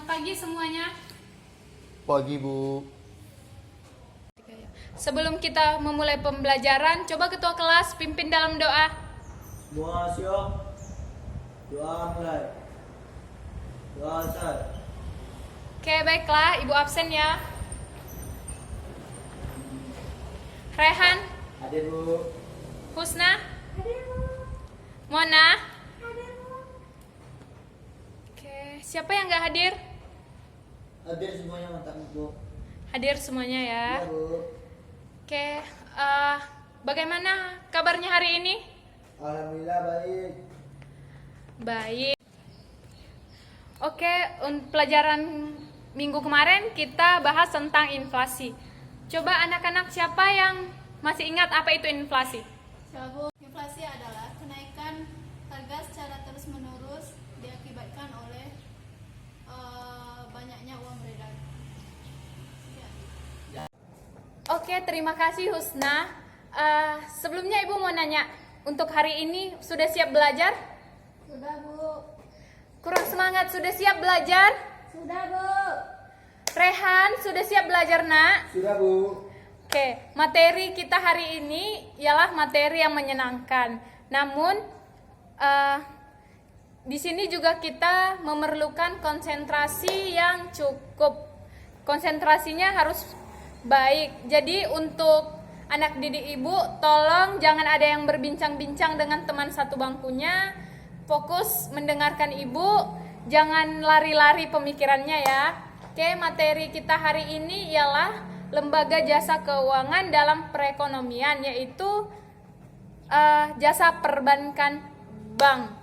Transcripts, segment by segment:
Selamat pagi semuanya. Pagi, Bu. Sebelum kita memulai pembelajaran, coba ketua kelas pimpin dalam doa. Semua siap. Doa mulai. Doa start. Oke, baiklah, Ibu absen ya. Rehan, Hadir, Bu. Husna, Mona. Oke, siapa yang nggak hadir? Hadir semuanya, mantap, Bu. Hadir semuanya ya. Iya, Bu. Oke, bagaimana kabarnya hari ini? Alhamdulillah baik. Baik. Oke, pelajaran minggu kemarin kita bahas tentang inflasi. Coba anak-anak siapa yang masih ingat apa itu inflasi? Bu, inflasi adalah kenaikan harga secara terus-menerus diakibatkan oleh banyaknya uang beredar. Ya. Oke, terima kasih Husna. Sebelumnya Ibu mau nanya, untuk hari ini sudah siap belajar? Sudah, Bu. Kurang semangat, sudah siap belajar? Sudah, Bu. Rehan, sudah siap belajar nak? Sudah, Bu. Oke, materi kita hari ini ialah materi yang menyenangkan. Namun, di sini juga kita memerlukan konsentrasi yang cukup. Konsentrasinya harus baik. Jadi untuk anak didik Ibu, tolong jangan ada yang berbincang-bincang dengan teman satu bangkunya. Fokus mendengarkan Ibu, jangan lari-lari pemikirannya ya. Oke, materi kita hari ini ialah lembaga jasa keuangan dalam perekonomian, yaitu jasa perbankan bank.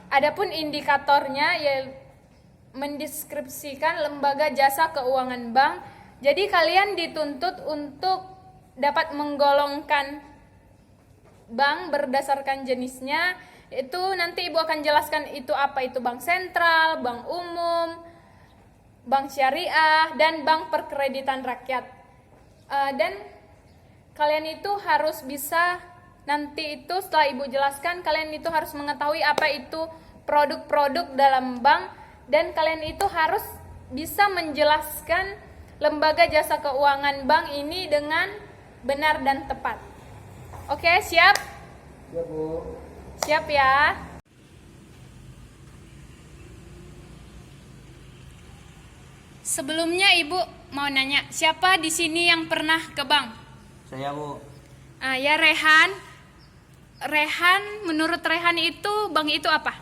Adapun indikatornya ya mendeskripsikan lembaga jasa keuangan bank. Jadi kalian dituntut untuk dapat menggolongkan bank berdasarkan jenisnya. Itu nanti Ibu akan jelaskan itu apa itu bank sentral, bank umum, bank syariah, dan bank perkreditan rakyat. Dan kalian itu harus bisa, nanti itu setelah Ibu jelaskan, kalian itu harus mengetahui apa itu produk-produk dalam bank, dan kalian itu harus bisa menjelaskan lembaga jasa keuangan bank ini dengan benar dan tepat. Oke, siap? Siap, Bu. Siap ya? Sebelumnya Ibu mau nanya, siapa di sini yang pernah ke bank? Saya, Bu. Ya Rehan. Rehan, menurut Rehan itu bank itu apa?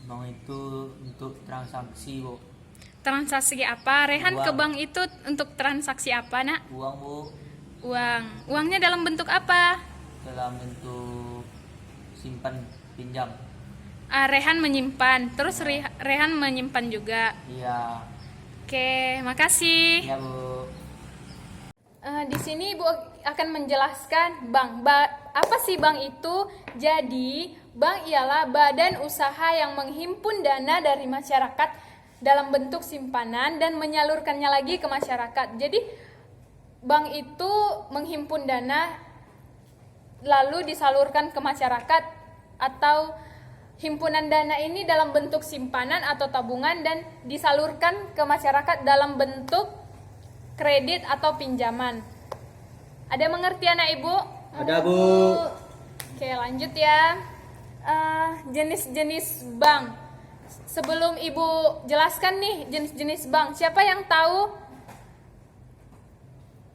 Bank itu untuk transaksi, Bu. Transaksi apa? Rehan Uang. ke bank itu untuk transaksi apa, Nak? Uang, Bu. Uang. Uangnya dalam bentuk apa? Dalam bentuk simpan pinjam. Rehan menyimpan. Terus Rehan menyimpan juga. Iya. Oke, makasih. Iya, Bu. Di sini Ibu akan menjelaskan bank. Apa sih bank itu? Jadi, bank ialah badan usaha yang menghimpun dana dari masyarakat dalam bentuk simpanan dan menyalurkannya lagi ke masyarakat. Jadi, bank itu menghimpun dana lalu disalurkan ke masyarakat, atau himpunan dana ini dalam bentuk simpanan atau tabungan dan disalurkan ke masyarakat dalam bentuk kredit atau pinjaman. Ada mengerti anak Ibu? Ada, Bu. Oke, lanjut ya. Jenis-jenis bank. Sebelum Ibu jelaskan nih jenis-jenis bank, siapa yang tahu?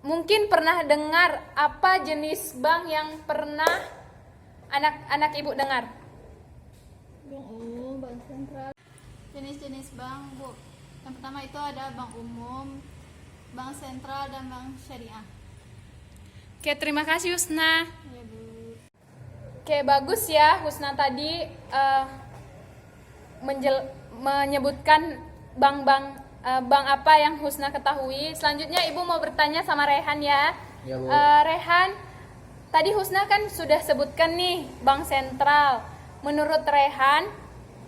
Mungkin pernah dengar apa jenis bank yang pernah anak-anak Ibu dengar? Bank umum, bank sentral. Jenis-jenis bank, Bu. Yang pertama itu ada bank umum, bank sentral, dan bank syariah. Oke, terima kasih Husna. Ya, Bu. Oke, bagus ya Husna tadi menyebutkan bank-bank bank apa yang Husna ketahui. Selanjutnya Ibu mau bertanya sama Rehan ya. Ya, Bu. Rehan, tadi Husna kan sudah sebutkan nih bank sentral. Menurut Rehan,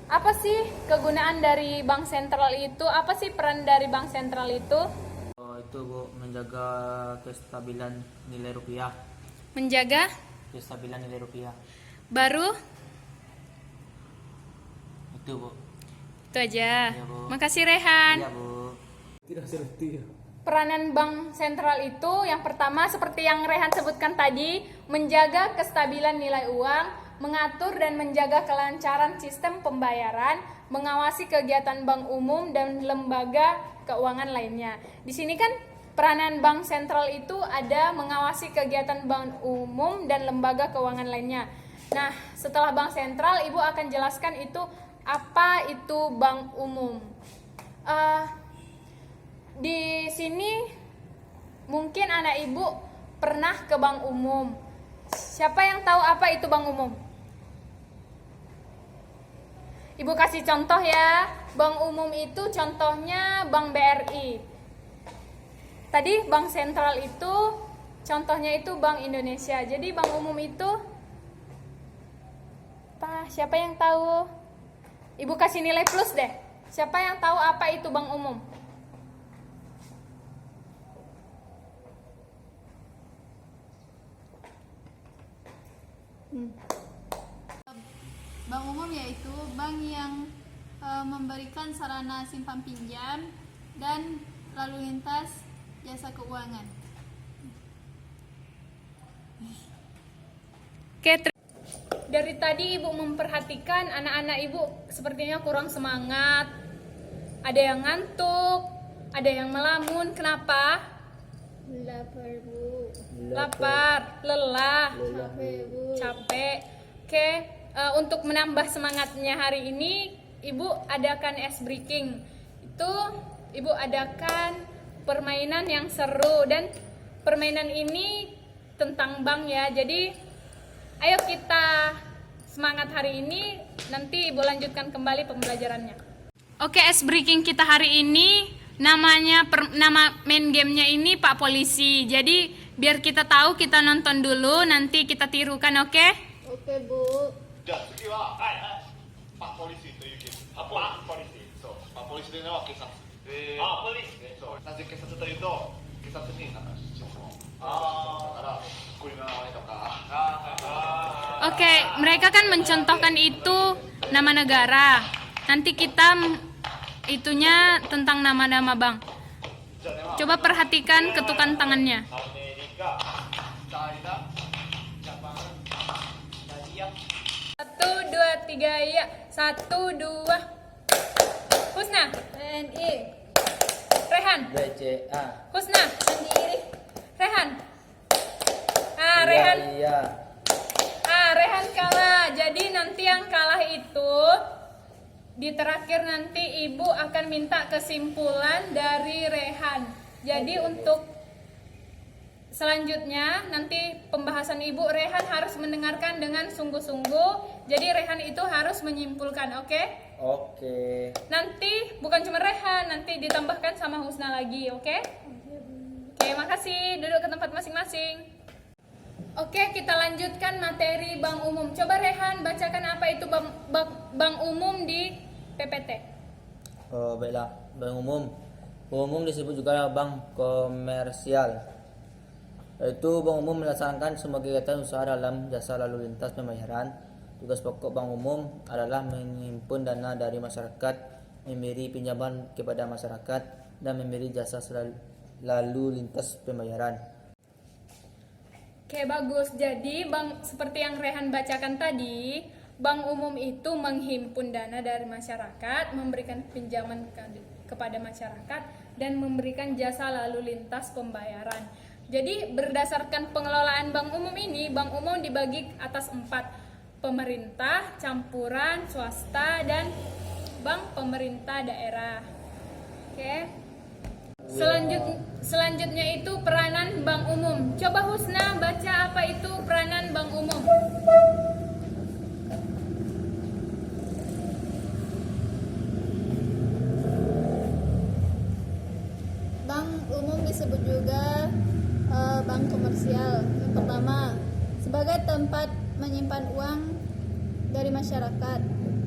apa sih kegunaan dari bank sentral itu? Apa sih peran dari bank sentral itu? Itu, Bu, menjaga kestabilan nilai rupiah. Menjaga Kestabilan nilai rupiah. baru. Itu, Bu. Itu aja. Iya, Bu. Makasih Rehan. Iya, Bu. Peranan bank sentral itu yang pertama seperti yang Rehan sebutkan tadi, menjaga kestabilan nilai uang, mengatur dan menjaga kelancaran sistem pembayaran, mengawasi kegiatan bank umum dan lembaga keuangan lainnya. Di sini kan peranan bank sentral itu ada mengawasi kegiatan bank umum dan lembaga keuangan lainnya. Nah, setelah bank sentral, Ibu akan jelaskan itu apa itu bank umum. Di sini mungkin anak Ibu pernah ke bank umum. Siapa yang tahu apa itu bank umum? Ibu kasih contoh ya. Bank umum itu contohnya Bank BRI. Tadi bank sentral itu contohnya itu Bank Indonesia. Jadi bank umum itu apa? Siapa yang tahu? Ibu kasih nilai plus deh. Siapa yang tahu apa itu bank umum? Bank umum yaitu bank yang memberikan sarana simpan pinjam dan lalu lintas jasa keuangan. Oke, dari tadi Ibu memperhatikan anak-anak Ibu sepertinya kurang semangat. Ada yang ngantuk, ada yang melamun. Kenapa? Lapar, Bu. Lapar, lelah, Capek, Bu. capek. Oke, untuk menambah semangatnya hari ini, Ibu adakan ice breaking. Itu Ibu adakan permainan yang seru dan permainan ini tentang bank ya. Jadi ayo kita semangat hari ini, nanti Ibu lanjutkan kembali pembelajarannya. Oke, ice breaking kita hari ini namanya nama main gamenya ini Pak Polisi. Jadi biar kita tahu, kita nonton dulu, nanti kita tirukan, oke? Oke, Bu. じゃあ次は、パポリスというゲーム。パポリス。そう。パポリスというのは警察。ポリスね。そう。なぜ警察というと、警察になんか出張の。だから、こういう名前とか。Oke, mereka kan mencontohkan itu nama negara. Nanti kita itunya tentang nama-nama bank. Coba perhatikan ketukan tangannya. アメリカ、ダイナ、ジャパン、ナディア。 1, 2, 3 ya. 1, 2. Husna. TNI. Rehan. BCA. Husna. Mandiri. Rehan. Rehan. Iya. Rehan kalah. Jadi nanti yang kalah itu di terakhir nanti Ibu akan minta kesimpulan dari Rehan. Jadi untuk selanjutnya nanti pembahasan Ibu, Rehan harus mendengarkan dengan sungguh-sungguh. Jadi Rehan itu harus menyimpulkan, oke? Oke. Nanti bukan cuma Rehan, nanti ditambahkan sama Husna lagi, oke? Oke, makasih. Duduk ke tempat masing-masing. Oke, kita lanjutkan materi bank umum. Coba Rehan bacakan apa itu bank umum di PPT. Baiklah, bank umum. Bank umum disebut juga bank komersial. Yaitu bank umum melaksanakan semua kegiatan usaha dalam jasa lalu lintas pembayaran. Tugas pokok bank umum adalah menghimpun dana dari masyarakat, memberi pinjaman kepada masyarakat, dan memberi jasa lalu lintas pembayaran. Oke, bagus. Jadi seperti yang Rehan bacakan tadi, bank umum itu menghimpun dana dari masyarakat, memberikan pinjaman kepada masyarakat, dan memberikan jasa lalu lintas pembayaran. Jadi berdasarkan pengelolaan bank umum ini, bank umum dibagi atas 4: pemerintah, campuran, swasta, dan bank pemerintah daerah. Oke. Selanjutnya itu peranan bank umum. Coba Husna baca apa itu peranan bank umum. Bank umum disebut juga bank komersial. Yang pertama, sebagai tempat menyimpan uang dari masyarakat.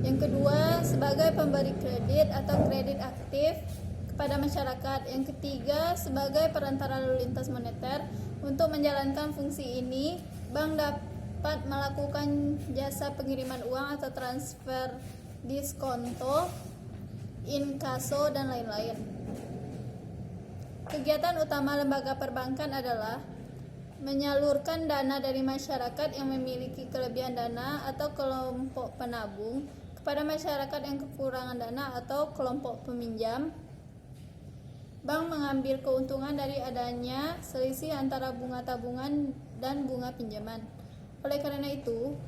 Yang kedua, sebagai pemberi kredit atau kredit aktif kepada masyarakat. Yang ketiga, sebagai perantara lalu lintas moneter. Untuk menjalankan fungsi ini, bank dapat melakukan jasa pengiriman uang atau transfer diskonto inkaso, dan lain-lain. Kegiatan utama lembaga perbankan adalah menyalurkan dana dari masyarakat yang memiliki kelebihan dana atau kelompok penabung kepada masyarakat yang kekurangan dana atau kelompok peminjam. Bank mengambil keuntungan dari adanya selisih antara bunga tabungan dan bunga pinjaman. Oleh karena itu,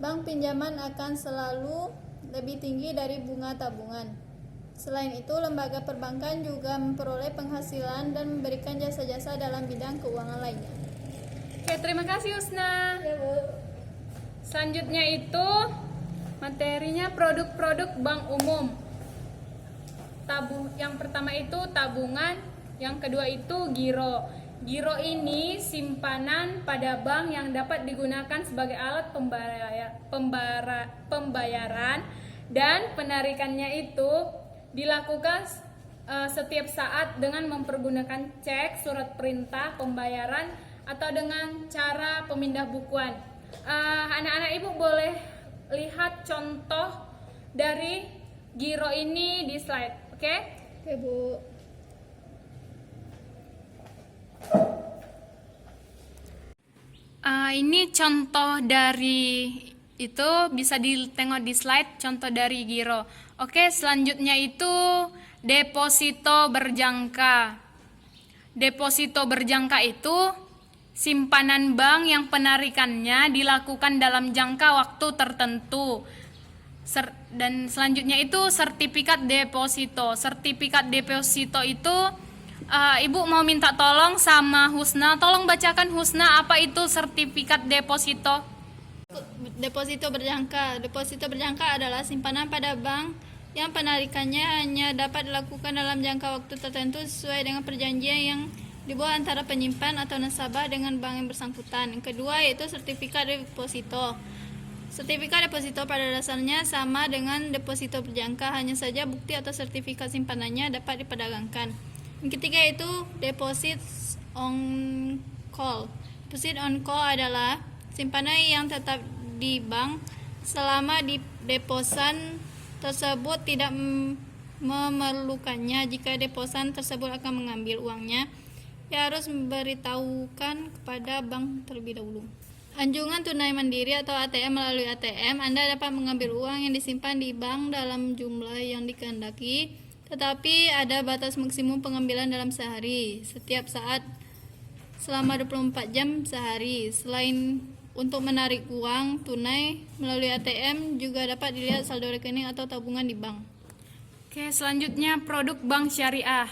bank pinjaman akan selalu lebih tinggi dari bunga tabungan. Selain itu, lembaga perbankan juga memperoleh penghasilan dan memberikan jasa-jasa dalam bidang keuangan lainnya. Oke, terima kasih Husna. Selanjutnya itu materinya produk-produk bank umum. Yang pertama itu tabungan, yang kedua itu giro. Giro ini simpanan pada bank yang dapat digunakan sebagai alat pembayaran dan penarikannya itu dilakukan setiap saat dengan mempergunakan cek, surat perintah pembayaran, atau dengan cara pemindah bukuan. Anak-anak ibu boleh lihat contoh dari giro ini di slide. Oke? Oke, Bu. Ini contoh dari itu, bisa ditengok di slide contoh dari giro. Oke, selanjutnya itu deposito berjangka. Deposito berjangka itu simpanan bank yang penarikannya dilakukan dalam jangka waktu tertentu. Dan selanjutnya itu sertifikat deposito. Sertifikat deposito itu Ibu mau minta tolong sama Husna. Tolong bacakan Husna, apa itu sertifikat deposito? Deposito berjangka. Deposito berjangka adalah simpanan pada bank yang penarikannya hanya dapat dilakukan dalam jangka waktu tertentu sesuai dengan perjanjian yang dibuat antara penyimpan atau nasabah dengan bank yang bersangkutan. Yang kedua yaitu sertifikat deposito. Sertifikat deposito pada dasarnya sama dengan deposito berjangka, hanya saja bukti atau sertifikat simpanannya dapat diperdagangkan. Yang ketiga yaitu deposit on call. Deposit on call adalah simpanan yang tetap di bank selama di deposan tersebut tidak memerlukannya. Jika deposan tersebut akan mengambil uangnya, ia harus memberitahukan kepada bank terlebih dahulu. Anjungan tunai mandiri atau ATM. Melalui ATM, Anda dapat mengambil uang yang disimpan di bank dalam jumlah yang dikehendaki, tetapi ada batas maksimum pengambilan dalam sehari, setiap saat selama 24 jam sehari. Selain untuk menarik uang tunai melalui ATM, juga dapat dilihat saldo rekening atau tabungan di bank. Oke, selanjutnya produk bank syariah.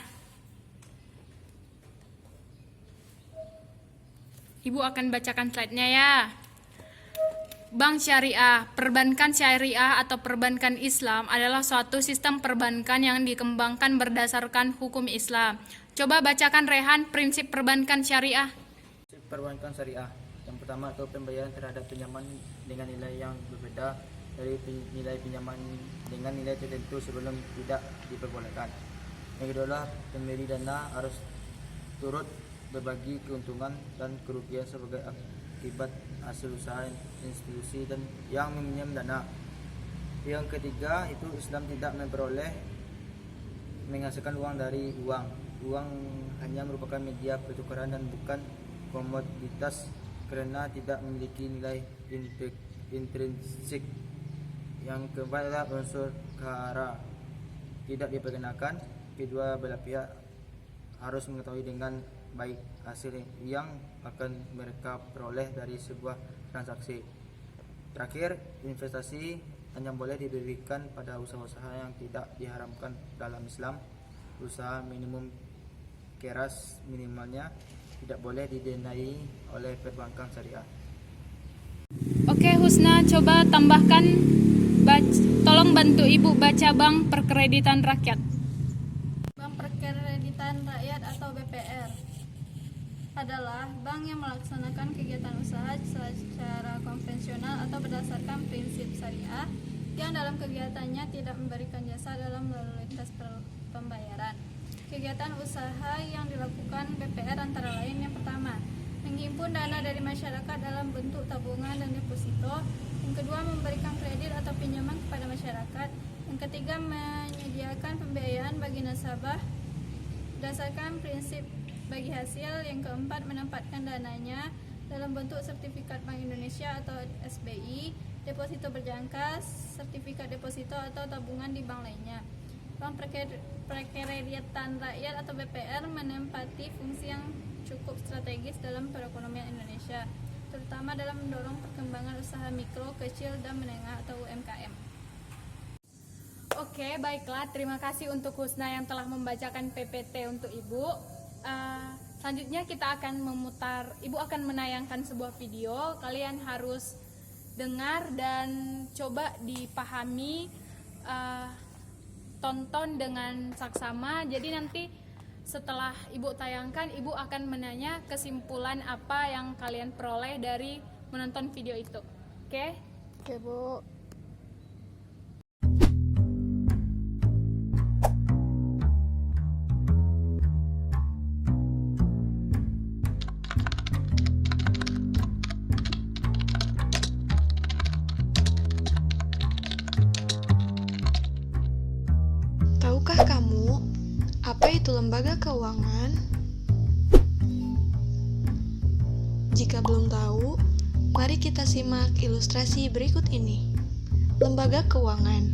Ibu akan bacakan slide-nya ya. Bank syariah, perbankan syariah atau perbankan Islam adalah suatu sistem perbankan yang dikembangkan berdasarkan hukum Islam. Coba bacakan Rehan prinsip perbankan syariah. Prinsip perbankan syariah. Yang pertama itu pembayaran terhadap pinjaman dengan nilai yang berbeda dari nilai pinjaman dengan nilai tertentu sebelum tidak diperbolehkan. Yang kedua, pemberi dana harus turut berbagi keuntungan dan kerugian sebagai akibat hasil usaha institusi dan yang meminjam dana. Yang ketiga itu Islam tidak memperoleh menghasilkan uang dari uang. Uang hanya merupakan media pertukaran dan bukan komoditas karena tidak memiliki nilai intrinsik. Yang keempat adalah unsur kahara, tidak diperkenakan. Kedua belah pihak harus mengetahui dengan baik hasil yang akan mereka peroleh dari sebuah transaksi. Terakhir, investasi hanya boleh diberikan pada usaha-usaha yang tidak diharamkan dalam Islam. Usaha minimum keras minimalnya tidak boleh didanai oleh perbankan syariah. Oke Husna, coba tambahkan, tolong bantu Ibu baca Bank Perkreditan Rakyat. Bank Perkreditan Rakyat atau BPR adalah bank yang melaksanakan kegiatan usaha secara konvensional atau berdasarkan prinsip syariah yang dalam kegiatannya tidak memberikan jasa dalam lalu lintas pembayaran. Kegiatan usaha yang dilakukan BPR antara lain: yang pertama, menghimpun dana dari masyarakat dalam bentuk tabungan dan deposito. Yang kedua, memberikan kredit atau pinjaman kepada masyarakat. Yang ketiga, menyediakan pembiayaan bagi nasabah berdasarkan prinsip bagi hasil. Yang keempat, menempatkan dananya dalam bentuk sertifikat Bank Indonesia atau SBI, deposito berjangka, sertifikat deposito atau tabungan di bank lainnya. Bank Perkreditan Rakyat atau BPR menempati fungsi yang cukup strategis dalam perekonomian Indonesia, terutama dalam mendorong perkembangan usaha mikro, kecil, dan menengah atau UMKM. Oke, baiklah. Terima kasih untuk Husna yang telah membacakan PPT untuk Ibu. Selanjutnya kita akan Ibu akan menayangkan sebuah video. Kalian harus dengar dan coba dipahami, tonton dengan saksama. Jadi nanti setelah Ibu tayangkan, Ibu akan menanya kesimpulan apa yang kalian peroleh dari menonton video itu. Oke? Oke, Bu. Tahukah kamu apa itu lembaga keuangan? Jika belum tahu, mari kita simak ilustrasi berikut ini. Lembaga keuangan.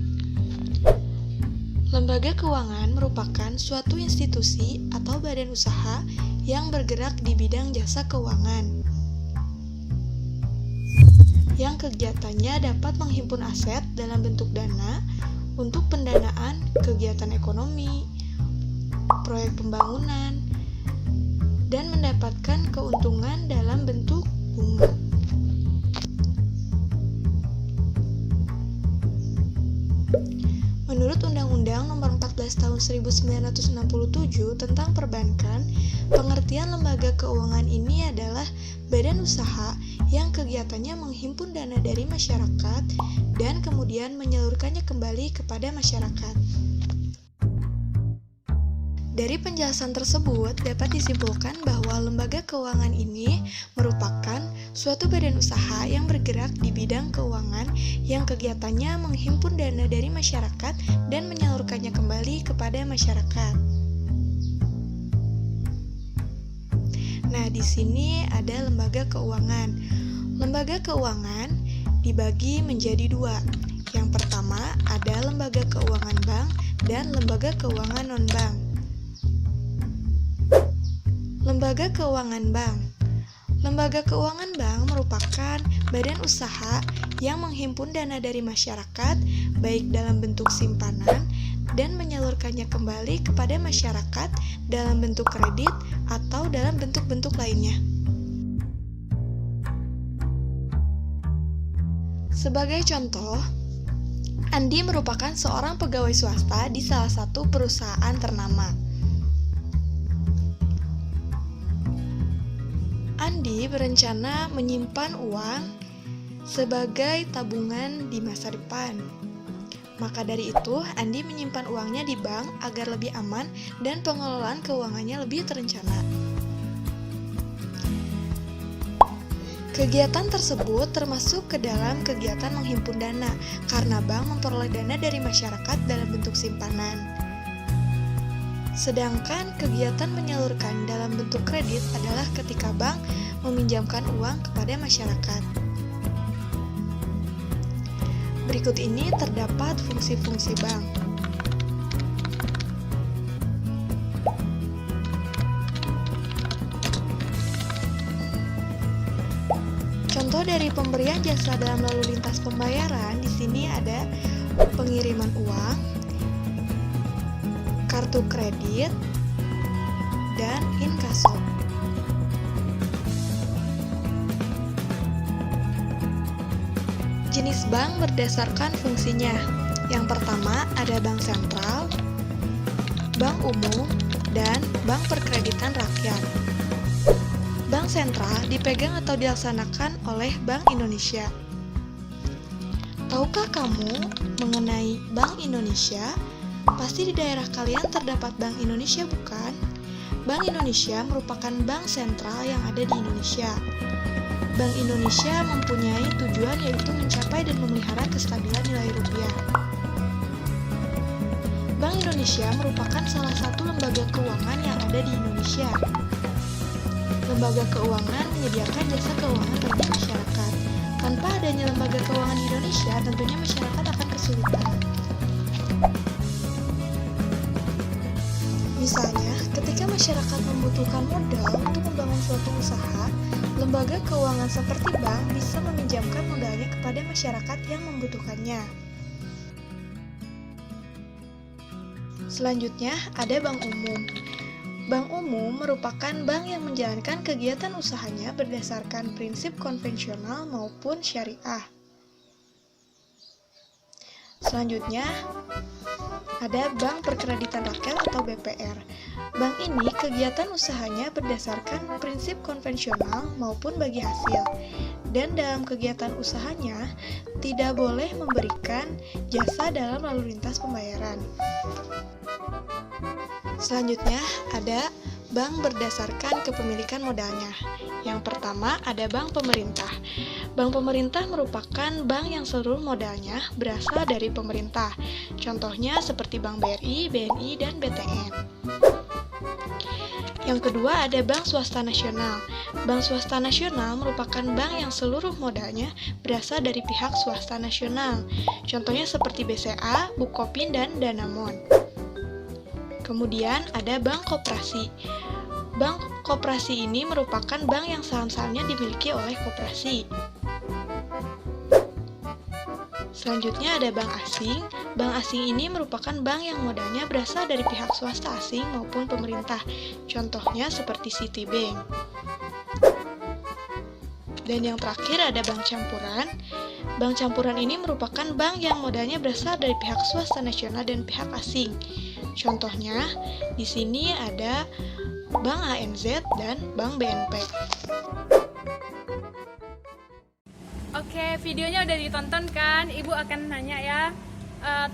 Lembaga keuangan merupakan suatu institusi atau badan usaha yang bergerak di bidang jasa keuangan, yang kegiatannya dapat menghimpun aset dalam bentuk dana untuk pendanaan kegiatan ekonomi, proyek pembangunan, dan mendapatkan keuntungan dalam bentuk bunga. Menurut Undang-Undang Nomor 14 Tahun 1967 tentang Perbankan, pengertian lembaga keuangan ini adalah badan usaha yang kegiatannya menghimpun dana dari masyarakat dan kemudian menyalurkannya kembali kepada masyarakat. Dari penjelasan tersebut dapat disimpulkan bahwa lembaga keuangan ini merupakan suatu badan usaha yang bergerak di bidang keuangan yang kegiatannya menghimpun dana dari masyarakat dan menyalurkannya kembali kepada masyarakat. Nah, di sini ada lembaga keuangan. Lembaga keuangan dibagi menjadi dua. Yang pertama ada lembaga keuangan bank dan lembaga keuangan non-bank. Lembaga keuangan bank. Lembaga keuangan bank merupakan badan usaha yang menghimpun dana dari masyarakat baik dalam bentuk simpanan dan menyalurkannya kembali kepada masyarakat dalam bentuk kredit atau dalam bentuk-bentuk lainnya. Sebagai contoh, Andi merupakan seorang pegawai swasta di salah satu perusahaan ternama. Andi berencana menyimpan uang sebagai tabungan di masa depan. Maka dari itu, Andi menyimpan uangnya di bank agar lebih aman dan pengelolaan keuangannya lebih terencana. Kegiatan tersebut termasuk ke dalam kegiatan menghimpun dana, karena bank memperoleh dana dari masyarakat dalam bentuk simpanan. Sedangkan kegiatan menyalurkan dalam bentuk kredit adalah ketika bank meminjamkan uang kepada masyarakat. Berikut ini terdapat fungsi-fungsi bank. Contoh dari pemberian jasa dalam lalu lintas pembayaran, di sini ada pengiriman uang, kartu kredit, dan inkaso. Jenis bank berdasarkan fungsinya. Yang pertama ada bank sentral, bank umum, dan bank perkreditan rakyat. Bank sentral dipegang atau dilaksanakan oleh Bank Indonesia. Tahukah kamu mengenai Bank Indonesia? Pasti di daerah kalian terdapat Bank Indonesia, bukan? Bank Indonesia merupakan bank sentral yang ada di Indonesia. Bank Indonesia mempunyai tujuan yaitu mencapai dan memelihara kestabilan nilai rupiah. Indonesia merupakan salah satu lembaga keuangan yang ada di Indonesia. Lembaga keuangan menyediakan jasa keuangan bagi masyarakat. Tanpa adanya lembaga keuangan di Indonesia, tentunya masyarakat akan kesulitan. Misalnya, ketika masyarakat membutuhkan modal untuk membangun suatu usaha, lembaga keuangan seperti bank bisa meminjamkan modalnya kepada masyarakat yang membutuhkannya. Selanjutnya, ada bank umum. Bank umum merupakan bank yang menjalankan kegiatan usahanya berdasarkan prinsip konvensional maupun syariah. Selanjutnya, ada Bank Perkreditan Rakyat atau BPR. Bank ini kegiatan usahanya berdasarkan prinsip konvensional maupun bagi hasil. Dan dalam kegiatan usahanya tidak boleh memberikan jasa dalam lalu lintas pembayaran. Selanjutnya ada bank berdasarkan kepemilikan modalnya. Yang pertama ada bank pemerintah. Bank pemerintah merupakan bank yang seluruh modalnya berasal dari pemerintah. Contohnya seperti Bank BRI, BNI, dan BTN. Yang kedua ada bank swasta nasional. Bank swasta nasional merupakan bank yang seluruh modalnya berasal dari pihak swasta nasional. Contohnya seperti BCA, Bukopin, dan Danamon. Kemudian ada bank koperasi. Bank koperasi ini merupakan bank yang saham-sahamnya dimiliki oleh koperasi. Selanjutnya ada bank asing. Bank asing ini merupakan bank yang modalnya berasal dari pihak swasta asing maupun pemerintah. Contohnya seperti Citibank. Dan yang terakhir ada bank campuran. Bank campuran ini merupakan bank yang modalnya berasal dari pihak swasta nasional dan pihak asing. Contohnya, di sini ada Bank ANZ dan Bank BNP. Oke, videonya udah ditonton kan? Ibu akan nanya ya.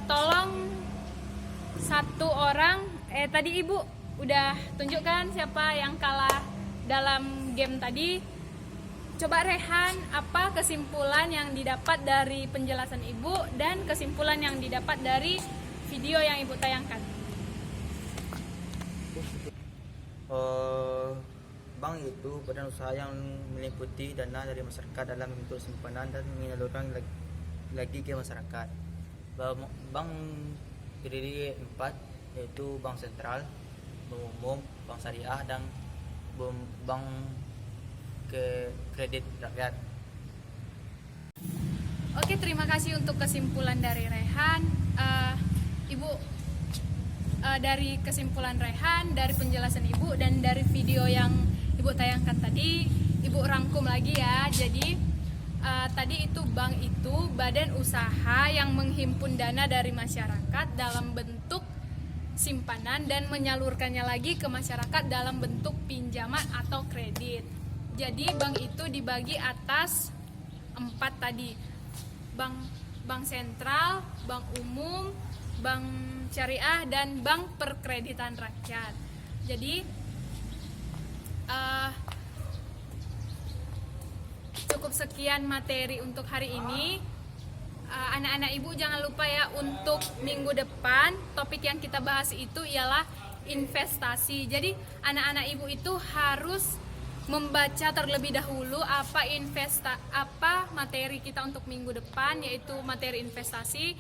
Tolong satu orang, tadi Ibu udah tunjukkan siapa yang kalah dalam game tadi. Coba Rehan, apa kesimpulan yang didapat dari penjelasan Ibu dan kesimpulan yang didapat dari video yang Ibu tayangkan? Bank itu badan usaha yang meliputi dana dari masyarakat dalam bentuk simpanan dan menyalurkan lagi ke masyarakat. Bank terdiri 4, yaitu bank sentral, bank umum, bank syariah, dan bank kredit rakyat. Oke, terima kasih untuk kesimpulan dari Rehan. Ibu, dari kesimpulan Rehan, dari penjelasan Ibu, dan dari video yang Ibu tayangkan tadi, Ibu rangkum lagi ya. Jadi tadi itu bank itu badan usaha yang menghimpun dana dari masyarakat dalam bentuk simpanan dan menyalurkannya lagi ke masyarakat dalam bentuk pinjaman atau kredit. Jadi bank itu dibagi atas 4 tadi. Bank sentral, bank umum, bank syariah, dan bank perkreditan rakyat. Jadi cukup sekian materi untuk hari ini. Anak-anak Ibu jangan lupa ya, untuk minggu depan topik yang kita bahas itu ialah investasi. Jadi anak-anak Ibu itu harus membaca terlebih dahulu apa materi kita untuk minggu depan, yaitu materi investasi,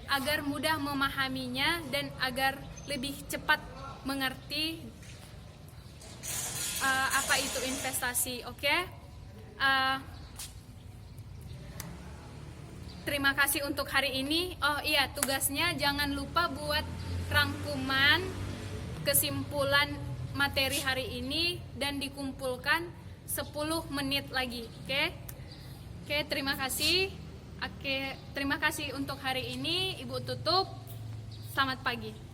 agar mudah memahaminya dan agar lebih cepat mengerti apa itu investasi. Oke? Terima kasih untuk hari ini. Oh iya, tugasnya jangan lupa buat rangkuman kesimpulan materi hari ini dan dikumpulkan 10 menit lagi. Oke, terima kasih. Terima kasih untuk hari ini. Ibu tutup. Selamat pagi.